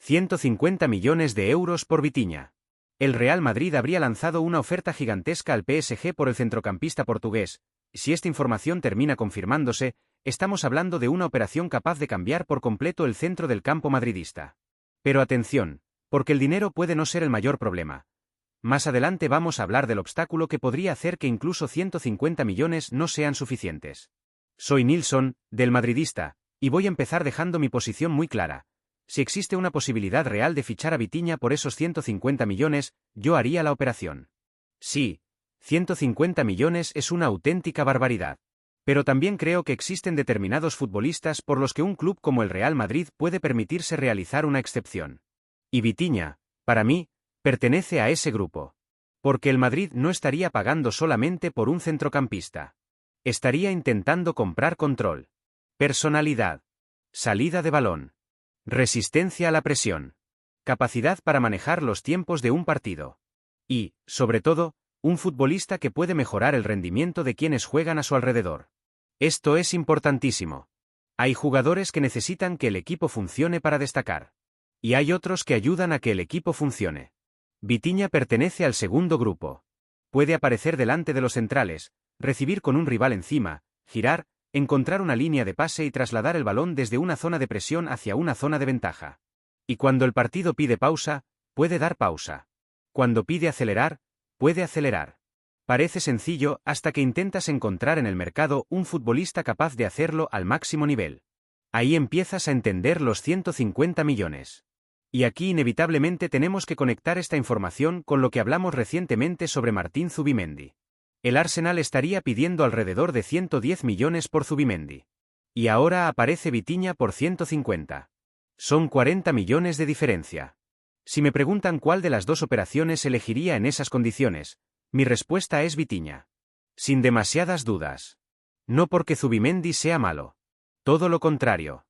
150 millones de euros por Vitinha. El Real Madrid habría lanzado una oferta gigantesca al PSG por el centrocampista portugués. Si esta información termina confirmándose, estamos hablando de una operación capaz de cambiar por completo el centro del campo madridista. Pero atención, porque el dinero puede no ser el mayor problema. Más adelante vamos a hablar del obstáculo que podría hacer que incluso 150 millones no sean suficientes. Soy Nilsson, del Madridista, y voy a empezar dejando mi posición muy clara. Si existe una posibilidad real de fichar a Vitinha por esos 150 millones, yo haría la operación. Sí, 150 millones es una auténtica barbaridad. Pero también creo que existen determinados futbolistas por los que un club como el Real Madrid puede permitirse realizar una excepción. Y Vitinha, para mí, pertenece a ese grupo. Porque el Madrid no estaría pagando solamente por un centrocampista. Estaría intentando comprar control, personalidad, salida de balón, resistencia a la presión, capacidad para manejar los tiempos de un partido. Y, sobre todo, un futbolista que puede mejorar el rendimiento de quienes juegan a su alrededor. Esto es importantísimo. Hay jugadores que necesitan que el equipo funcione para destacar. Y hay otros que ayudan a que el equipo funcione. Vitinha pertenece al segundo grupo. Puede aparecer delante de los centrales, recibir con un rival encima, girar, encontrar una línea de pase y trasladar el balón desde una zona de presión hacia una zona de ventaja. Y cuando el partido pide pausa, puede dar pausa. Cuando pide acelerar, puede acelerar. Parece sencillo hasta que intentas encontrar en el mercado un futbolista capaz de hacerlo al máximo nivel. Ahí empiezas a entender los 150 millones. Y aquí inevitablemente tenemos que conectar esta información con lo que hablamos recientemente sobre Martín Zubimendi. El Arsenal estaría pidiendo alrededor de 110 millones por Zubimendi. Y ahora aparece Vitinha por 150. Son 40 millones de diferencia. Si me preguntan cuál de las dos operaciones elegiría en esas condiciones, mi respuesta es Vitinha. Sin demasiadas dudas. No porque Zubimendi sea malo. Todo lo contrario.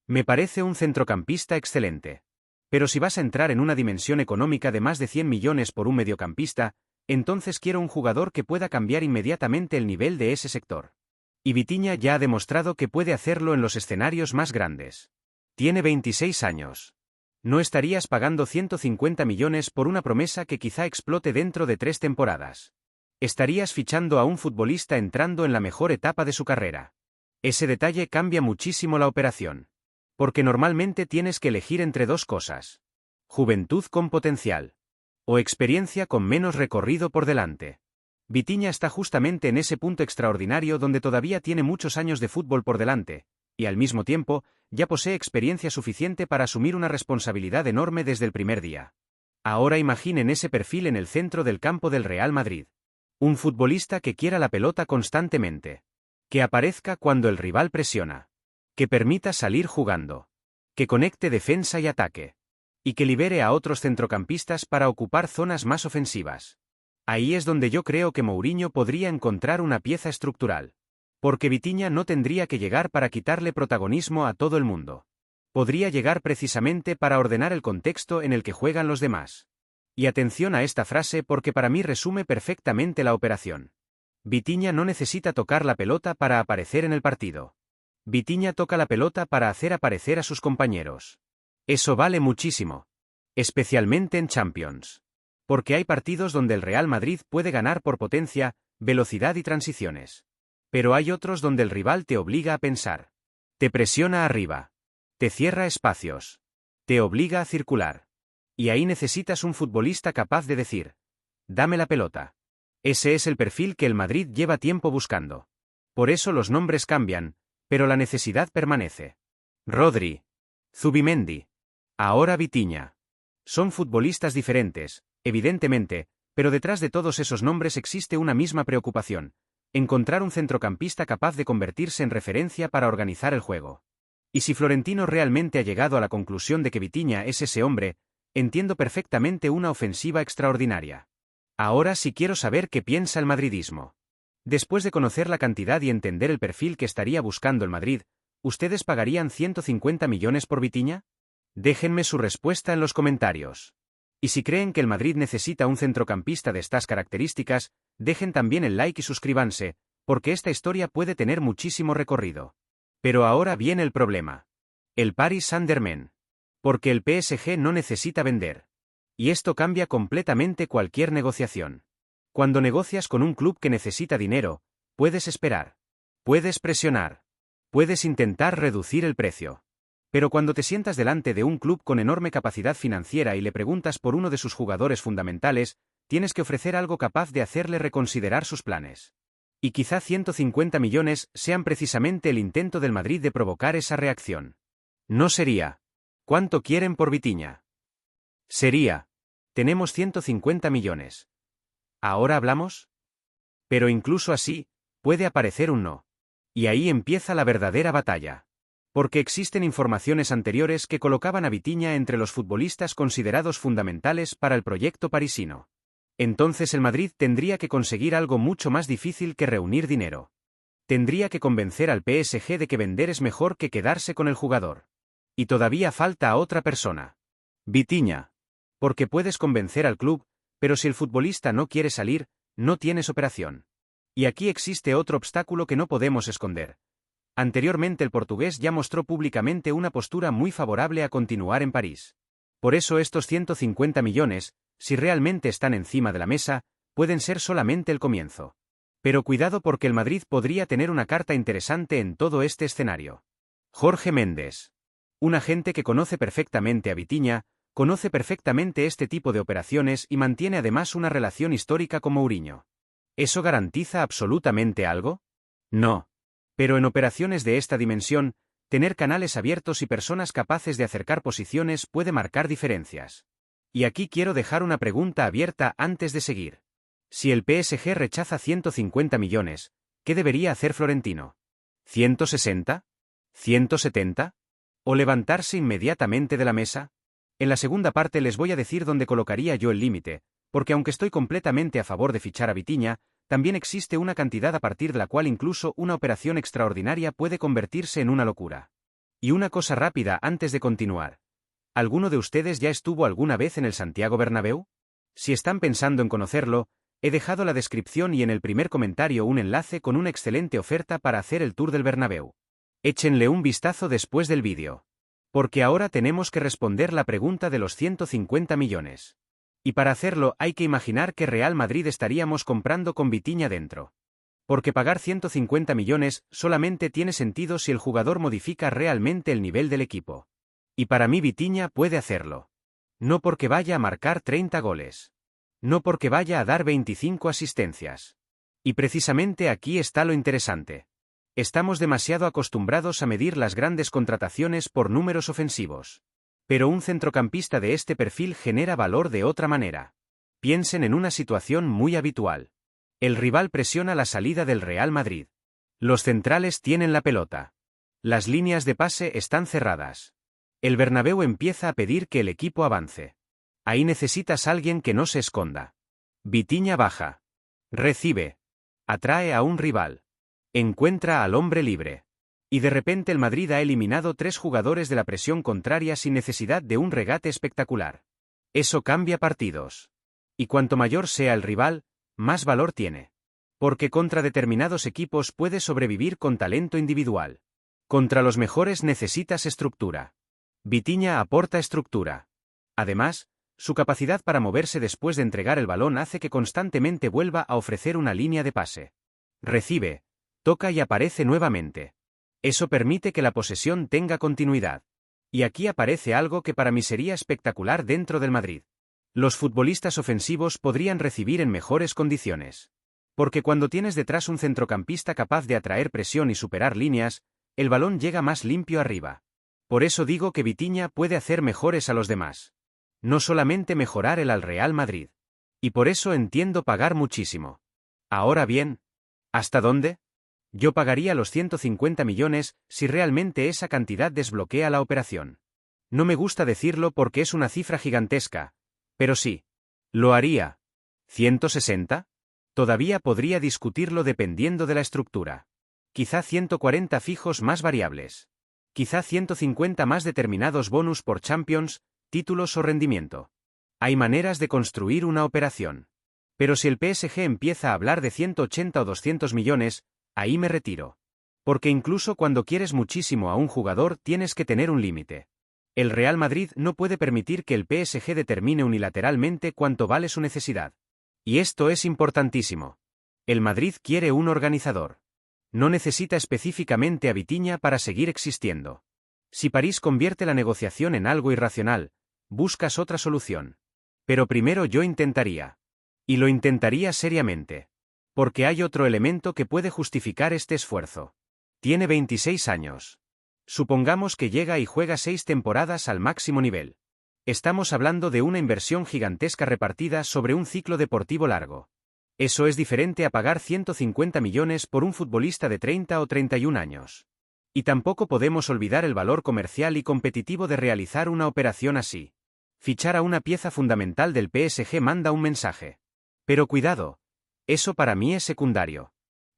Me parece un centrocampista excelente. Pero si vas a entrar en una dimensión económica de más de 100 millones por un mediocampista, entonces quiero un jugador que pueda cambiar inmediatamente el nivel de ese sector. Y Vitinha ya ha demostrado que puede hacerlo en los escenarios más grandes. Tiene 26 años. No estarías pagando 150 millones por una promesa que quizá explote dentro de 3 temporadas. Estarías fichando a un futbolista entrando en la mejor etapa de su carrera. Ese detalle cambia muchísimo la operación. Porque normalmente tienes que elegir entre dos cosas. Juventud con potencial. O experiencia con menos recorrido por delante. Vitinha está justamente en ese punto extraordinario donde todavía tiene muchos años de fútbol por delante, y al mismo tiempo, ya posee experiencia suficiente para asumir una responsabilidad enorme desde el primer día. Ahora imaginen ese perfil en el centro del campo del Real Madrid. Un futbolista que quiera la pelota constantemente. Que aparezca cuando el rival presiona. Que permita salir jugando. Que conecte defensa y ataque. Y que libere a otros centrocampistas para ocupar zonas más ofensivas. Ahí es donde yo creo que Mourinho podría encontrar una pieza estructural. Porque Vitinha no tendría que llegar para quitarle protagonismo a todo el mundo. Podría llegar precisamente para ordenar el contexto en el que juegan los demás. Y atención a esta frase porque para mí resume perfectamente la operación. Vitinha no necesita tocar la pelota para aparecer en el partido. Vitinha toca la pelota para hacer aparecer a sus compañeros. Eso vale muchísimo. Especialmente en Champions. Porque hay partidos donde el Real Madrid puede ganar por potencia, velocidad y transiciones. Pero hay otros donde el rival te obliga a pensar. Te presiona arriba. Te cierra espacios. Te obliga a circular. Y ahí necesitas un futbolista capaz de decir: dame la pelota. Ese es el perfil que el Madrid lleva tiempo buscando. Por eso los nombres cambian, pero la necesidad permanece. Rodri. Zubimendi. Ahora Vitinha. Son futbolistas diferentes, evidentemente, pero detrás de todos esos nombres existe una misma preocupación: encontrar un centrocampista capaz de convertirse en referencia para organizar el juego. Y si Florentino realmente ha llegado a la conclusión de que Vitinha es ese hombre, entiendo perfectamente una ofensiva extraordinaria. Ahora sí quiero saber qué piensa el madridismo. Después de conocer la cantidad y entender el perfil que estaría buscando el Madrid, ¿ustedes pagarían 150 millones por Vitinha? Déjenme su respuesta en los comentarios. Y si creen que el Madrid necesita un centrocampista de estas características, dejen también el like y suscríbanse, porque esta historia puede tener muchísimo recorrido. Pero ahora viene el problema. El Paris Saint-Germain. Porque el PSG no necesita vender. Y esto cambia completamente cualquier negociación. Cuando negocias con un club que necesita dinero, puedes esperar. Puedes presionar. Puedes intentar reducir el precio. Pero cuando te sientas delante de un club con enorme capacidad financiera y le preguntas por uno de sus jugadores fundamentales, tienes que ofrecer algo capaz de hacerle reconsiderar sus planes. Y quizá 150 millones sean precisamente el intento del Madrid de provocar esa reacción. No sería: ¿cuánto quieren por Vitinha? Sería: tenemos 150 millones. ¿Ahora hablamos? Pero incluso así, puede aparecer un no. Y ahí empieza la verdadera batalla. Porque existen informaciones anteriores que colocaban a Vitinha entre los futbolistas considerados fundamentales para el proyecto parisino. Entonces el Madrid tendría que conseguir algo mucho más difícil que reunir dinero. Tendría que convencer al PSG de que vender es mejor que quedarse con el jugador. Y todavía falta a otra persona. Vitinha. Porque puedes convencer al club, pero si el futbolista no quiere salir, no tienes operación. Y aquí existe otro obstáculo que no podemos esconder. Anteriormente el portugués ya mostró públicamente una postura muy favorable a continuar en París. Por eso estos 150 millones, si realmente están encima de la mesa, pueden ser solamente el comienzo. Pero cuidado porque el Madrid podría tener una carta interesante en todo este escenario. Jorge Méndez. Un agente que conoce perfectamente a Vitinha, conoce perfectamente este tipo de operaciones y mantiene además una relación histórica con Mourinho. ¿Eso garantiza absolutamente algo? No. Pero en operaciones de esta dimensión, tener canales abiertos y personas capaces de acercar posiciones puede marcar diferencias. Y aquí quiero dejar una pregunta abierta antes de seguir. Si el PSG rechaza 150 millones, ¿qué debería hacer Florentino? ¿160? ¿170? ¿O levantarse inmediatamente de la mesa? En la segunda parte les voy a decir dónde colocaría yo el límite, porque aunque estoy completamente a favor de fichar a Vitinha, también existe una cantidad a partir de la cual incluso una operación extraordinaria puede convertirse en una locura. Y una cosa rápida antes de continuar. ¿Alguno de ustedes ya estuvo alguna vez en el Santiago Bernabéu? Si están pensando en conocerlo, he dejado la descripción y en el primer comentario un enlace con una excelente oferta para hacer el tour del Bernabéu. Échenle un vistazo después del vídeo. Porque ahora tenemos que responder la pregunta de los 150 millones. Y para hacerlo hay que imaginar que Real Madrid estaríamos comprando con Vitinha dentro. Porque pagar 150 millones solamente tiene sentido si el jugador modifica realmente el nivel del equipo. Y para mí Vitinha puede hacerlo. No porque vaya a marcar 30 goles. No porque vaya a dar 25 asistencias. Y precisamente aquí está lo interesante. Estamos demasiado acostumbrados a medir las grandes contrataciones por números ofensivos. Pero un centrocampista de este perfil genera valor de otra manera. Piensen en una situación muy habitual. El rival presiona la salida del Real Madrid. Los centrales tienen la pelota. Las líneas de pase están cerradas. El Bernabéu empieza a pedir que el equipo avance. Ahí necesitas alguien que no se esconda. Vitinha baja. Recibe. Atrae a un rival. Encuentra al hombre libre. Y de repente el Madrid ha eliminado 3 jugadores de la presión contraria sin necesidad de un regate espectacular. Eso cambia partidos. Y cuanto mayor sea el rival, más valor tiene. Porque contra determinados equipos puedes sobrevivir con talento individual. Contra los mejores necesitas estructura. Vitinha aporta estructura. Además, su capacidad para moverse después de entregar el balón hace que constantemente vuelva a ofrecer una línea de pase. Recibe, toca y aparece nuevamente. Eso permite que la posesión tenga continuidad. Y aquí aparece algo que para mí sería espectacular dentro del Madrid. Los futbolistas ofensivos podrían recibir en mejores condiciones. Porque cuando tienes detrás un centrocampista capaz de atraer presión y superar líneas, el balón llega más limpio arriba. Por eso digo que Vitinha puede hacer mejores a los demás. No solamente mejorar el al Real Madrid. Y por eso entiendo pagar muchísimo. Ahora bien, ¿hasta dónde? Yo pagaría los 150 millones si realmente esa cantidad desbloquea la operación. No me gusta decirlo porque es una cifra gigantesca, pero sí. Lo haría. ¿160? Todavía podría discutirlo dependiendo de la estructura. Quizá 140 fijos más variables. Quizá 150 más determinados bonus por Champions, títulos o rendimiento. Hay maneras de construir una operación. Pero si el PSG empieza a hablar de 180 o 200 millones, ahí me retiro. Porque incluso cuando quieres muchísimo a un jugador tienes que tener un límite. El Real Madrid no puede permitir que el PSG determine unilateralmente cuánto vale su necesidad. Y esto es importantísimo. El Madrid quiere un organizador. No necesita específicamente a Vitinha para seguir existiendo. Si París convierte la negociación en algo irracional, buscas otra solución. Pero primero yo intentaría. Y lo intentaría seriamente. Porque hay otro elemento que puede justificar este esfuerzo. Tiene 26 años. Supongamos que llega y juega 6 temporadas al máximo nivel. Estamos hablando de una inversión gigantesca repartida sobre un ciclo deportivo largo. Eso es diferente a pagar 150 millones por un futbolista de 30 o 31 años. Y tampoco podemos olvidar el valor comercial y competitivo de realizar una operación así. Fichar a una pieza fundamental del PSG manda un mensaje. Pero cuidado, eso para mí es secundario.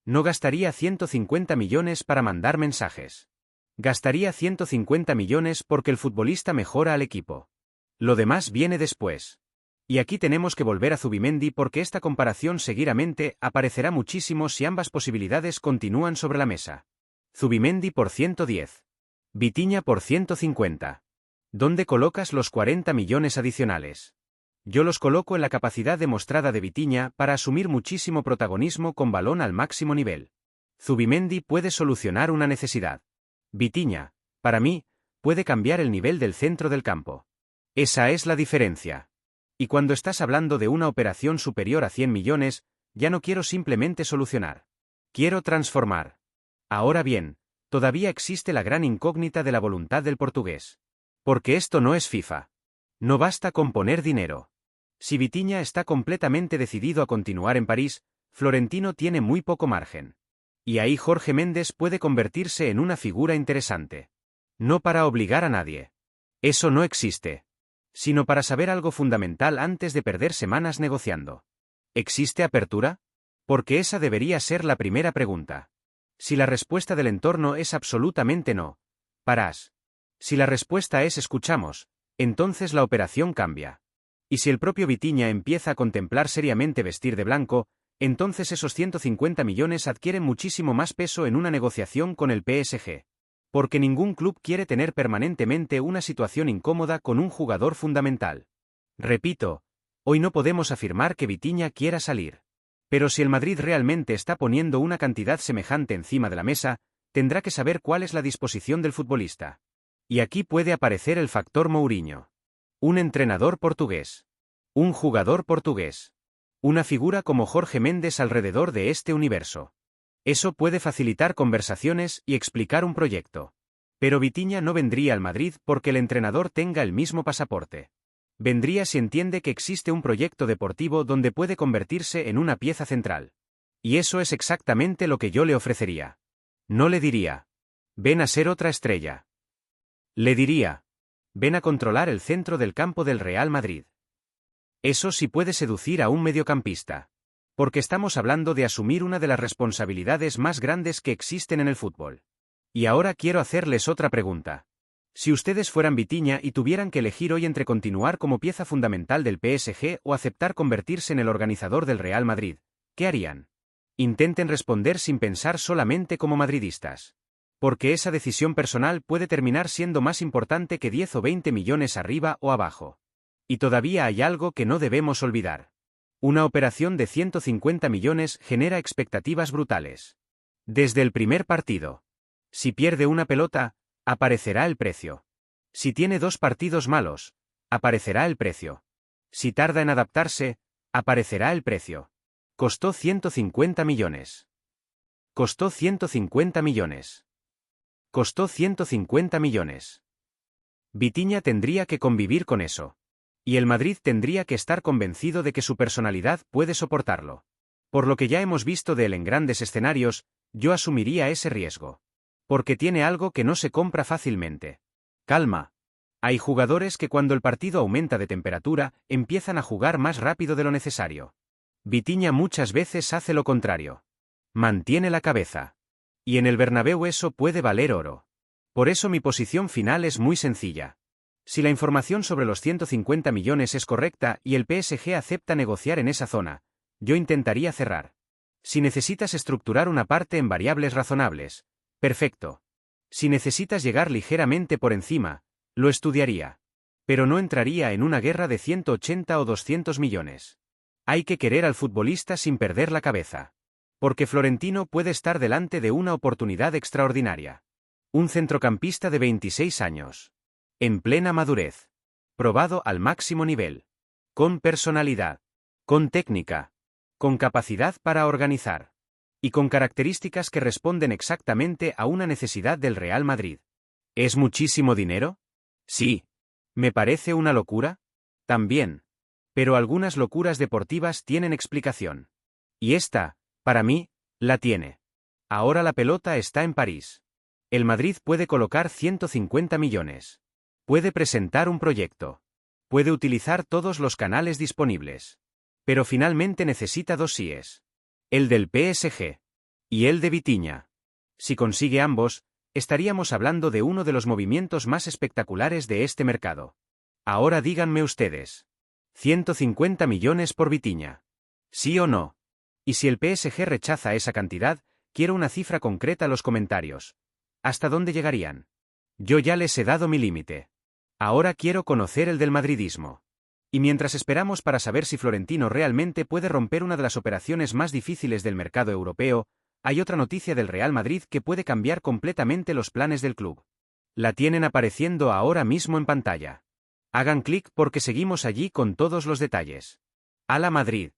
No gastaría 150 millones para mandar mensajes. Gastaría 150 millones porque el futbolista mejora al equipo. Lo demás viene después. Y aquí tenemos que volver a Zubimendi porque esta comparación seguidamente aparecerá muchísimo si ambas posibilidades continúan sobre la mesa. Zubimendi por 110. Vitinha por 150. ¿Dónde colocas los 40 millones adicionales? Yo los coloco en la capacidad demostrada de Vitinha para asumir muchísimo protagonismo con balón al máximo nivel. Zubimendi puede solucionar una necesidad. Vitinha, para mí, puede cambiar el nivel del centro del campo. Esa es la diferencia. Y cuando estás hablando de una operación superior a 100 millones, ya no quiero simplemente solucionar. Quiero transformar. Ahora bien, todavía existe la gran incógnita de la voluntad del portugués. Porque esto no es FIFA. No basta con poner dinero. Si Vitinha está completamente decidido a continuar en París, Florentino tiene muy poco margen. Y ahí Jorge Méndez puede convertirse en una figura interesante. No para obligar a nadie. Eso no existe. Sino para saber algo fundamental antes de perder semanas negociando. ¿Existe apertura? Porque esa debería ser la primera pregunta. Si la respuesta del entorno es absolutamente no, Parás. Si la respuesta es escuchamos, entonces la operación cambia. Y si el propio Vitinha empieza a contemplar seriamente vestir de blanco, entonces esos 150 millones adquieren muchísimo más peso en una negociación con el PSG. Porque ningún club quiere tener permanentemente una situación incómoda con un jugador fundamental. Repito, hoy no podemos afirmar que Vitinha quiera salir. Pero si el Madrid realmente está poniendo una cantidad semejante encima de la mesa, tendrá que saber cuál es la disposición del futbolista. Y aquí puede aparecer el factor Mourinho. Un entrenador portugués. Un jugador portugués. Una figura como Jorge Méndez alrededor de este universo. Eso puede facilitar conversaciones y explicar un proyecto. Pero Vitinha no vendría al Madrid porque el entrenador tenga el mismo pasaporte. Vendría si entiende que existe un proyecto deportivo donde puede convertirse en una pieza central. Y eso es exactamente lo que yo le ofrecería. No le diría, ven a ser otra estrella. Le diría, ven a controlar el centro del campo del Real Madrid. Eso sí puede seducir a un mediocampista. Porque estamos hablando de asumir una de las responsabilidades más grandes que existen en el fútbol. Y ahora quiero hacerles otra pregunta. Si ustedes fueran Vitinha y tuvieran que elegir hoy entre continuar como pieza fundamental del PSG o aceptar convertirse en el organizador del Real Madrid, ¿qué harían? Intenten responder sin pensar solamente como madridistas. Porque esa decisión personal puede terminar siendo más importante que 10 o 20 millones arriba o abajo. Y todavía hay algo que no debemos olvidar. Una operación de 150 millones genera expectativas brutales. Desde el primer partido. Si pierde una pelota, aparecerá el precio. Si tiene 2 partidos malos, aparecerá el precio. Si tarda en adaptarse, aparecerá el precio. Costó 150 millones. Costó 150 millones. Costó 150 millones. Vitinha tendría que convivir con eso. Y el Madrid tendría que estar convencido de que su personalidad puede soportarlo. Por lo que ya hemos visto de él en grandes escenarios, yo asumiría ese riesgo. Porque tiene algo que no se compra fácilmente. Calma. Hay jugadores que cuando el partido aumenta de temperatura, empiezan a jugar más rápido de lo necesario. Vitinha muchas veces hace lo contrario. Mantiene la cabeza. Y en el Bernabéu eso puede valer oro. Por eso mi posición final es muy sencilla. Si la información sobre los 150 millones es correcta y el PSG acepta negociar en esa zona, yo intentaría cerrar. Si necesitas estructurar una parte en variables razonables, perfecto. Si necesitas llegar ligeramente por encima, Lo estudiaría. Pero no entraría en una guerra de 180 o 200 millones. Hay que querer al futbolista sin perder la cabeza. Porque Florentino puede estar delante de una oportunidad extraordinaria. Un centrocampista de 26 años. En plena madurez. Probado al máximo nivel. Con personalidad. Con técnica. Con capacidad para organizar. Y con características que responden exactamente a una necesidad del Real Madrid. ¿Es muchísimo dinero? Sí. ¿Me parece una locura? También. Pero algunas locuras deportivas tienen explicación. Y esta, para mí, la tiene. Ahora la pelota está en París. El Madrid puede colocar 150 millones. Puede presentar un proyecto. Puede utilizar todos los canales disponibles. Pero finalmente necesita dos síes. El del PSG. Y el de Vitinha. Si consigue ambos, estaríamos hablando de uno de los movimientos más espectaculares de este mercado. Ahora díganme ustedes. 150 millones por Vitinha. ¿Sí o no? Y si el PSG rechaza esa cantidad, quiero una cifra concreta en los comentarios. ¿Hasta dónde llegarían? Yo ya les he dado mi límite. Ahora quiero conocer el del madridismo. Y mientras esperamos para saber si Florentino realmente puede romper una de las operaciones más difíciles del mercado europeo, hay otra noticia del Real Madrid que puede cambiar completamente los planes del club. La tienen apareciendo ahora mismo en pantalla. Hagan clic porque seguimos allí con todos los detalles. ¡Hala Madrid!